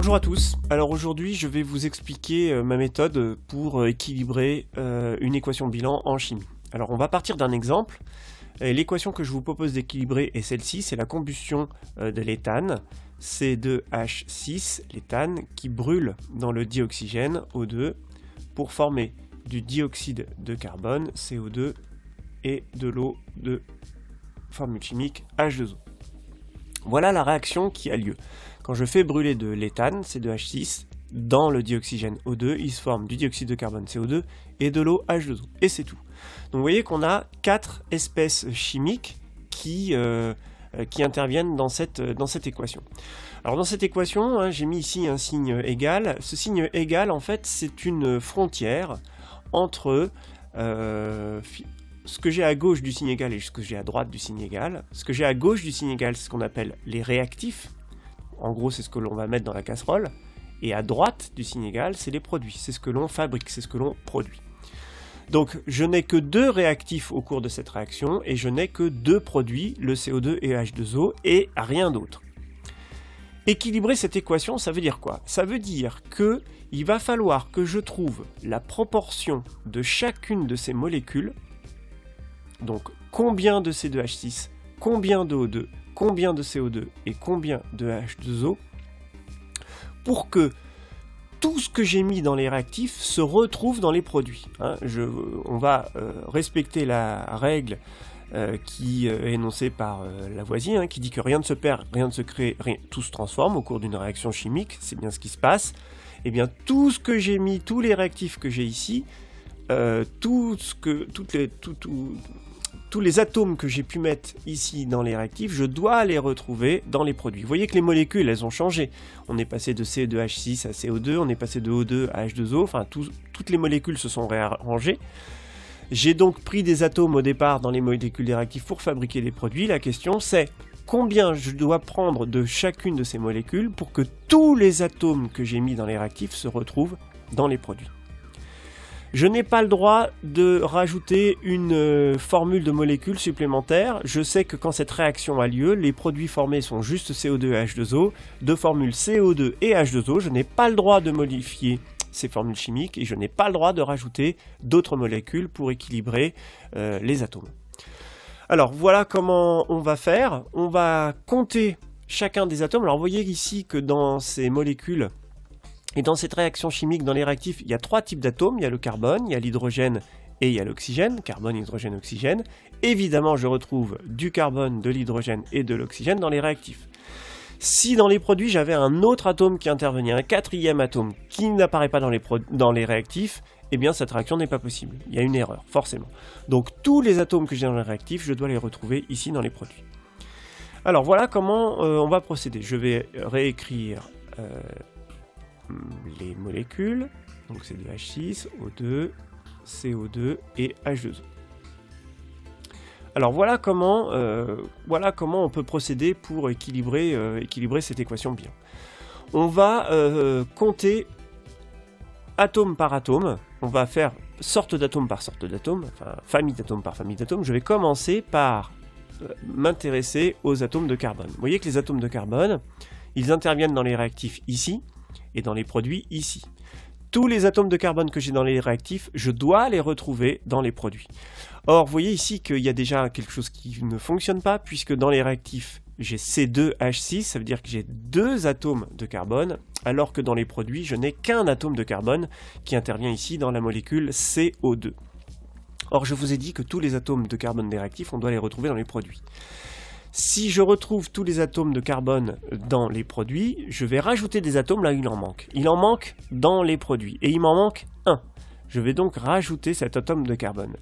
Bonjour à tous, alors aujourd'hui je vais vous expliquer ma méthode pour équilibrer une équation bilan en chimie. Alors on va partir d'un exemple, l'équation que je vous propose d'équilibrer est celle-ci, c'est la combustion de l'éthane, C2H6, l'éthane qui brûle dans le dioxygène O2 pour former du dioxyde de carbone, CO2 et de l'eau de formule chimique H2O. Voilà la réaction qui a lieu. Quand je fais brûler de l'éthane, C2H6, dans le dioxygène O2, il se forme du dioxyde de carbone CO2 et de l'eau H2O. Et c'est tout. Donc vous voyez qu'on a 4 espèces chimiques qui interviennent dans cette équation. Alors dans cette équation, hein, j'ai mis ici un signe égal. Ce signe égal, en fait, c'est une frontière entre ce que j'ai à gauche du signe égal et ce que j'ai à droite du signe égal. Ce que j'ai à gauche du signe égal, c'est ce qu'on appelle les réactifs. En gros, c'est ce que l'on va mettre dans la casserole. Et à droite du signe égal, c'est les produits. C'est ce que l'on fabrique, c'est ce que l'on produit. Donc, je n'ai que 2 réactifs au cours de cette réaction et je n'ai que 2 produits, le CO2 et H2O, et rien d'autre. Équilibrer cette équation, ça veut dire quoi? Ça veut dire qu'il va falloir que je trouve la proportion de chacune de ces molécules. Donc, combien de C2H6, combien de O2, combien de CO2 et combien de H2O, pour que tout ce que j'ai mis dans les réactifs se retrouve dans les produits. Hein, on va respecter la règle qui est énoncée par Lavoisier, hein, qui dit que rien ne se perd, rien ne se crée, tout se transforme au cours d'une réaction chimique, c'est bien ce qui se passe. Et bien tout ce que j'ai mis, tous les réactifs que j'ai ici, tous les atomes que j'ai pu mettre ici dans les réactifs, je dois les retrouver dans les produits. Vous voyez que les molécules, elles ont changé. On est passé de C2H6 à CO2, on est passé de O2 à H2O, enfin toutes les molécules se sont réarrangées. J'ai donc pris des atomes au départ dans les molécules des réactifs pour fabriquer des produits. La question c'est combien je dois prendre de chacune de ces molécules pour que tous les atomes que j'ai mis dans les réactifs se retrouvent dans les produits. Je n'ai pas le droit de rajouter une formule de molécules supplémentaire. Je sais que quand cette réaction a lieu, les produits formés sont juste CO2 et H2O. De formules CO2 et H2O, je n'ai pas le droit de modifier ces formules chimiques et je n'ai pas le droit de rajouter d'autres molécules pour équilibrer les atomes. Alors voilà comment on va faire. On va compter chacun des atomes. Alors vous voyez ici que dans ces molécules, et dans cette réaction chimique, dans les réactifs, il y a 3 types d'atomes. Il y a le carbone, il y a l'hydrogène et il y a l'oxygène. Carbone, hydrogène, oxygène. Évidemment, je retrouve du carbone, de l'hydrogène et de l'oxygène dans les réactifs. Si dans les produits, j'avais un autre atome qui intervenait, un 4e atome qui n'apparaît pas dans les réactifs, eh bien cette réaction n'est pas possible. Il y a une erreur, forcément. Donc tous les atomes que j'ai dans les réactifs, je dois les retrouver ici dans les produits. Alors voilà comment on va procéder. Je vais réécrire les molécules, donc c'est de H6, O2, CO2 et H2O. Alors voilà comment on peut procéder pour équilibrer cette équation bilan. On va compter atome par atome, on va faire sorte d'atome par sorte d'atome, enfin famille d'atomes par famille d'atomes. Je vais commencer par m'intéresser aux atomes de carbone. Vous voyez que les atomes de carbone, ils interviennent dans les réactifs ici, et dans les produits ici. Tous les atomes de carbone que j'ai dans les réactifs, je dois les retrouver dans les produits. Or, vous voyez ici qu'il y a déjà quelque chose qui ne fonctionne pas, puisque dans les réactifs, j'ai C2H6, ça veut dire que j'ai 2 atomes de carbone, alors que dans les produits, je n'ai qu'un atome de carbone qui intervient ici dans la molécule CO2. Or, je vous ai dit que tous les atomes de carbone des réactifs, on doit les retrouver dans les produits. Si je retrouve tous les atomes de carbone dans les produits, je vais rajouter des atomes là où il en manque. Il en manque dans les produits, et il m'en manque un. Je vais donc rajouter cet atome de carbone.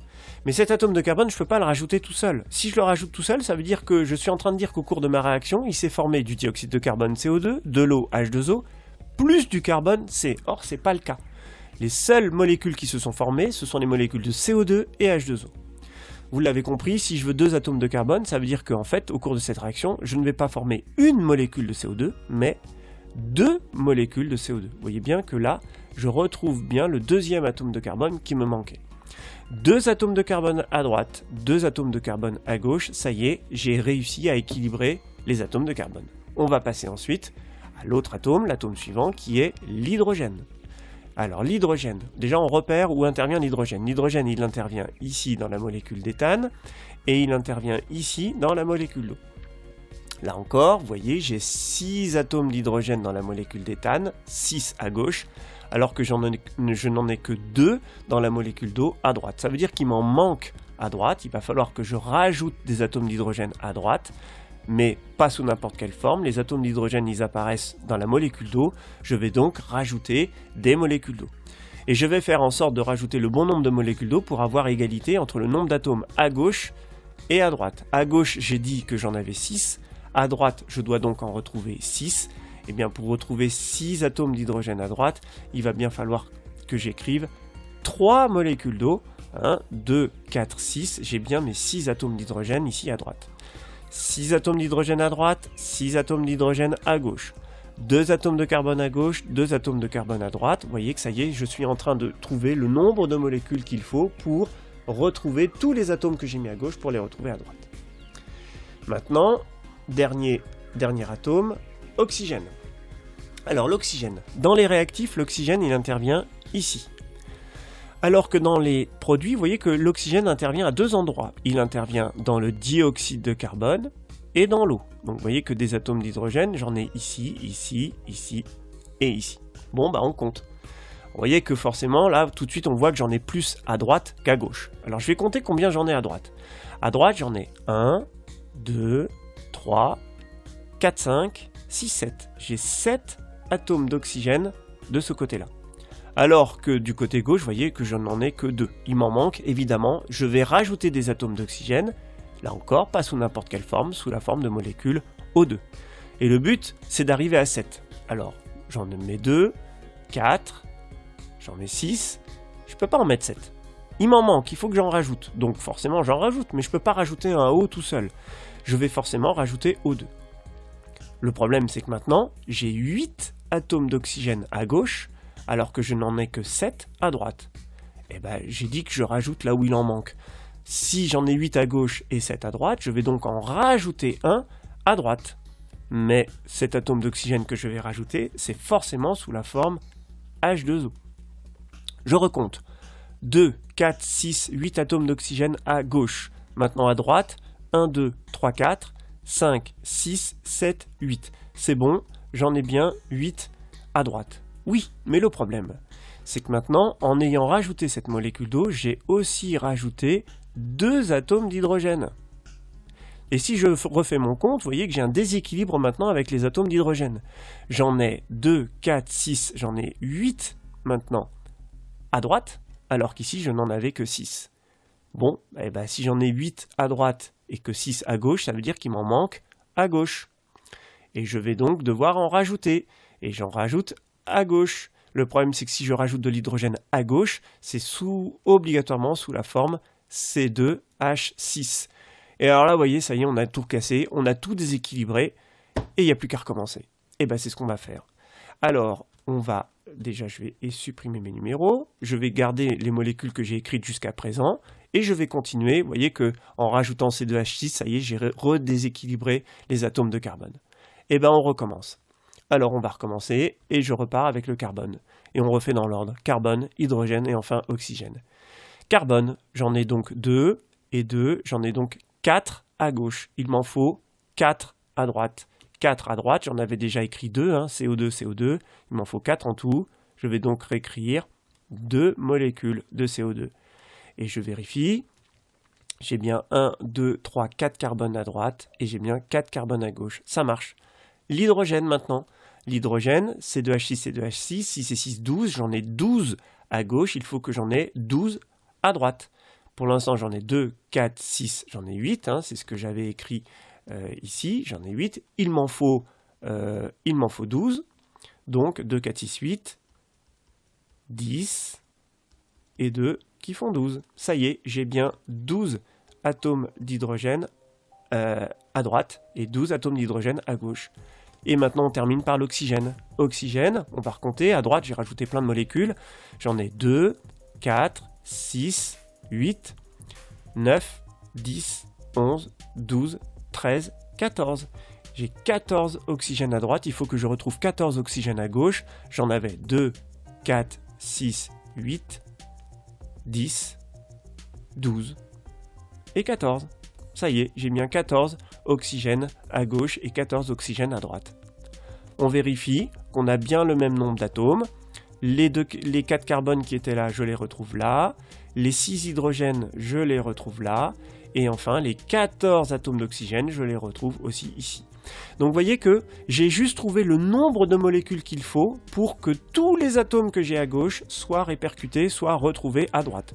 Mais cet atome de carbone, je ne peux pas le rajouter tout seul. Si je le rajoute tout seul, ça veut dire que je suis en train de dire qu'au cours de ma réaction, il s'est formé du dioxyde de carbone CO2, de l'eau H2O, plus du carbone C. Or, ce n'est pas le cas. Les seules molécules qui se sont formées, ce sont les molécules de CO2 et H2O. Vous l'avez compris, si je veux 2 atomes de carbone, ça veut dire qu'en fait, au cours de cette réaction, je ne vais pas former une molécule de CO2, mais 2 molécules de CO2. Vous voyez bien que là, je retrouve bien le 2e atome de carbone qui me manquait. 2 atomes de carbone à droite, 2 atomes de carbone à gauche, ça y est, j'ai réussi à équilibrer les atomes de carbone. On va passer ensuite à l'autre atome, l'atome suivant, qui est l'hydrogène. Alors l'hydrogène, déjà on repère où intervient l'hydrogène. L'hydrogène, il intervient ici dans la molécule d'éthane, et il intervient ici dans la molécule d'eau. Là encore, vous voyez, j'ai 6 atomes d'hydrogène dans la molécule d'éthane, 6 à gauche, alors que je n'en ai que 2 dans la molécule d'eau à droite. Ça veut dire qu'il m'en manque à droite, il va falloir que je rajoute des atomes d'hydrogène à droite, mais pas sous n'importe quelle forme. Les atomes d'hydrogène, ils apparaissent dans la molécule d'eau, je vais donc rajouter des molécules d'eau. Et je vais faire en sorte de rajouter le bon nombre de molécules d'eau pour avoir égalité entre le nombre d'atomes à gauche et à droite. À gauche, j'ai dit que j'en avais 6, à droite, je dois donc en retrouver 6. Et bien pour retrouver 6 atomes d'hydrogène à droite, il va bien falloir que j'écrive 3 molécules d'eau. 1, 2, 4, 6. J'ai bien mes 6 atomes d'hydrogène ici à droite. 6 atomes d'hydrogène à droite, 6 atomes d'hydrogène à gauche. 2 atomes de carbone à gauche, 2 atomes de carbone à droite. Vous voyez que ça y est, je suis en train de trouver le nombre de molécules qu'il faut pour retrouver tous les atomes que j'ai mis à gauche pour les retrouver à droite. Maintenant, dernier atome, oxygène. Alors l'oxygène, dans les réactifs, l'oxygène il intervient ici. Alors que dans les produits, vous voyez que l'oxygène intervient à 2 endroits. Il intervient dans le dioxyde de carbone et dans l'eau. Donc vous voyez que des atomes d'hydrogène, j'en ai ici, ici, ici et ici. Bon, bah on compte. Vous voyez que forcément, là, tout de suite, on voit que j'en ai plus à droite qu'à gauche. Alors je vais compter combien j'en ai à droite. À droite, j'en ai 1, 2, 3, 4, 5, 6, 7. J'ai 7 atomes d'oxygène de ce côté-là. Alors que du côté gauche, vous voyez que je n'en ai que 2. Il m'en manque, évidemment, je vais rajouter des atomes d'oxygène, là encore, pas sous n'importe quelle forme, sous la forme de molécule O2. Et le but, c'est d'arriver à 7. Alors, j'en mets 2, 4, j'en mets 6, je ne peux pas en mettre 7. Il m'en manque, il faut que j'en rajoute. Donc forcément, j'en rajoute, mais je ne peux pas rajouter un O tout seul. Je vais forcément rajouter O2. Le problème, c'est que maintenant, j'ai 8 atomes d'oxygène à gauche, alors que je n'en ai que 7 à droite. Et ben, j'ai dit que je rajoute là où il en manque. Si j'en ai 8 à gauche et 7 à droite, je vais donc en rajouter un à droite. Mais cet atome d'oxygène que je vais rajouter, c'est forcément sous la forme H2O. Je recompte. 2, 4, 6, 8 atomes d'oxygène à gauche. Maintenant à droite, 1, 2, 3, 4, 5, 6, 7, 8. C'est bon, j'en ai bien 8 à droite. Oui, mais le problème, c'est que maintenant, en ayant rajouté cette molécule d'eau, j'ai aussi rajouté 2 atomes d'hydrogène. Et si je refais mon compte, vous voyez que j'ai un déséquilibre maintenant avec les atomes d'hydrogène. J'en ai 2, 4, 6, j'en ai 8 maintenant à droite, alors qu'ici je n'en avais que 6. Bon, eh ben, si j'en ai 8 à droite et que 6 à gauche, ça veut dire qu'il m'en manque à gauche. Et je vais donc devoir en rajouter. Et j'en rajoute à gauche. Le problème, c'est que si je rajoute de l'hydrogène à gauche, c'est obligatoirement sous la forme C2H6. Et alors là, vous voyez, ça y est, on a tout cassé, on a tout déséquilibré, et il n'y a plus qu'à recommencer. Et bien, c'est ce qu'on va faire. Alors, déjà, je vais supprimer mes numéros, je vais garder les molécules que j'ai écrites jusqu'à présent, et je vais continuer. Vous voyez qu'en rajoutant C2H6, ça y est, j'ai redéséquilibré les atomes de carbone. Et bien, on recommence. Alors on va recommencer et je repars avec le carbone. Et on refait dans l'ordre. Carbone, hydrogène et enfin oxygène. Carbone, j'en ai donc 2 et 2, j'en ai donc 4 à gauche. Il m'en faut 4 à droite. 4 à droite, j'en avais déjà écrit 2, CO2, CO2. Il m'en faut 4 en tout. Je vais donc réécrire 2 molécules de CO2. Et je vérifie. J'ai bien 1, 2, 3, 4 carbones à droite et j'ai bien 4 carbones à gauche. Ça marche. L'hydrogène maintenant. L'hydrogène, C2H6, C2H6, 6 et 6, 12. J'en ai 12 à gauche, il faut que j'en ai 12 à droite. Pour l'instant, j'en ai 2, 4, 6, j'en ai 8. C'est ce que j'avais écrit ici. J'en ai 8. Il m'en faut 12. Donc 2, 4, 6, 8, 10 et 2 qui font 12. Ça y est, j'ai bien 12 atomes d'hydrogène à droite et 12 atomes d'hydrogène à gauche. Et maintenant, on termine par l'oxygène. Oxygène, on va recompter. À droite, j'ai rajouté plein de molécules. J'en ai 2, 4, 6, 8, 9, 10, 11, 12, 13, 14. j'ai 14 oxygènes à droite, il faut que je retrouve 14 oxygènes à gauche. J'en avais 2, 4, 6, 8, 10, 12 et 14. Ça y est, j'ai bien 14 oxygènes à gauche et 14 oxygènes à droite. On vérifie qu'on a bien le même nombre d'atomes. Les 4 carbones qui étaient là, je les retrouve là. Les 6 hydrogènes, je les retrouve là. Et enfin, les 14 atomes d'oxygène, je les retrouve aussi ici. Donc vous voyez que j'ai juste trouvé le nombre de molécules qu'il faut pour que tous les atomes que j'ai à gauche soient répercutés, soient retrouvés à droite.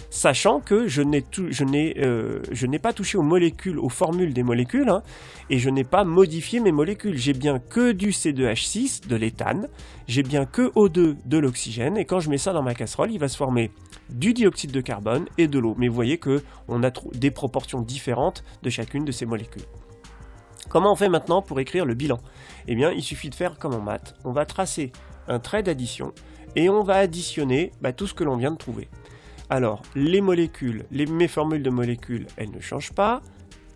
Sachant que je n'ai pas touché aux molécules, aux formules des molécules, hein, et je n'ai pas modifié mes molécules. J'ai bien que du C2H6, de l'éthane, j'ai bien que O2, de l'oxygène, et quand je mets ça dans ma casserole, il va se former du dioxyde de carbone et de l'eau. Mais vous voyez qu'on a des proportions différentes de chacune de ces molécules. Comment on fait maintenant pour écrire le bilan? Eh bien, il suffit de faire comme en maths. On va tracer un trait d'addition et on va additionner tout ce que l'on vient de trouver. Alors, les molécules, mes formules de molécules, elles ne changent pas.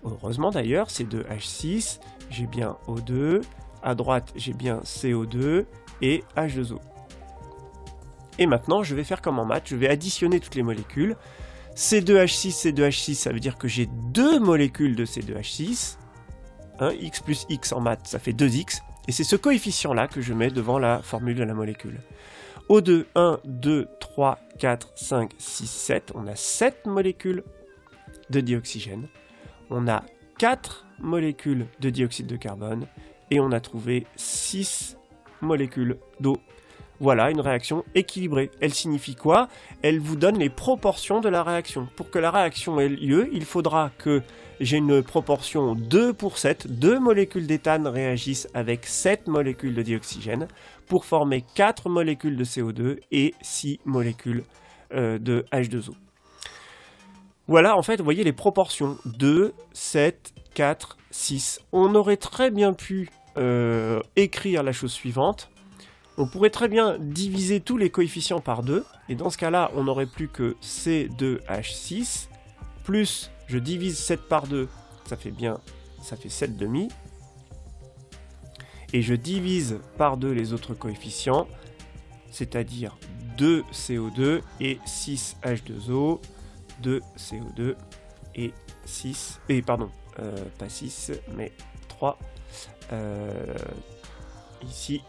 Heureusement d'ailleurs, c'est de H6, j'ai bien O2, à droite j'ai bien CO2 et H2O. Et maintenant, je vais faire comme en maths, je vais additionner toutes les molécules. C2H6, C2H6, ça veut dire que j'ai 2 molécules de C2H6. X plus X en maths, ça fait 2X. Et c'est ce coefficient-là que je mets devant la formule de la molécule. O2, 1, 2, 3, 4, 5, 6, 7. On a 7 molécules de dioxygène. On a 4 molécules de dioxyde de carbone. Et on a trouvé 6 molécules d'eau. Voilà une réaction équilibrée. Elle signifie quoi? Elle vous donne les proportions de la réaction. Pour que la réaction ait lieu, il faudra que j'ai une proportion 2 pour 7. 2 molécules d'éthane réagissent avec 7 molécules de dioxygène pour former 4 molécules de CO2 et 6 molécules de H2O. Voilà, en fait, vous voyez les proportions. 2, 7, 4, 6. On aurait très bien pu écrire la chose suivante. On pourrait très bien diviser tous les coefficients par 2, et dans ce cas-là, on n'aurait plus que C2H6, plus, je divise 7 par 2, ça fait 7,5, et je divise par 2 les autres coefficients, c'est-à-dire 2 CO2 et 6 H2O, 2 CO2 et 6, pas 6, mais 3, ici,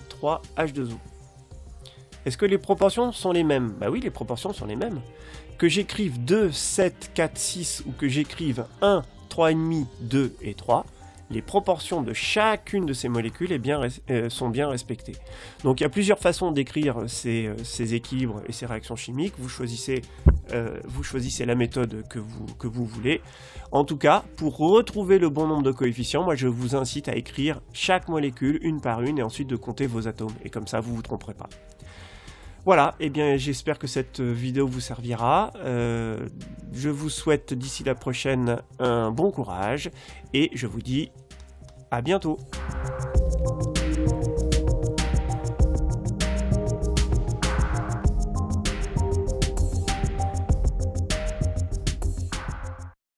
3 H2O. Est-ce que les proportions sont les mêmes? Bah oui, les proportions sont les mêmes. Que j'écrive 2, 7, 4, 6 ou que j'écrive 1, 3,5, 2 et 3, les proportions de chacune de ces molécules sont bien respectées. Donc il y a plusieurs façons d'écrire ces équilibres et ces réactions chimiques. Vous choisissez la méthode que vous voulez. En tout cas, pour retrouver le bon nombre de coefficients, moi je vous incite à écrire chaque molécule une par une et ensuite de compter vos atomes. Et comme ça, vous ne vous tromperez pas. Voilà, et bien j'espère que cette vidéo vous servira. Je vous souhaite d'ici la prochaine un bon courage et je vous dis à bientôt.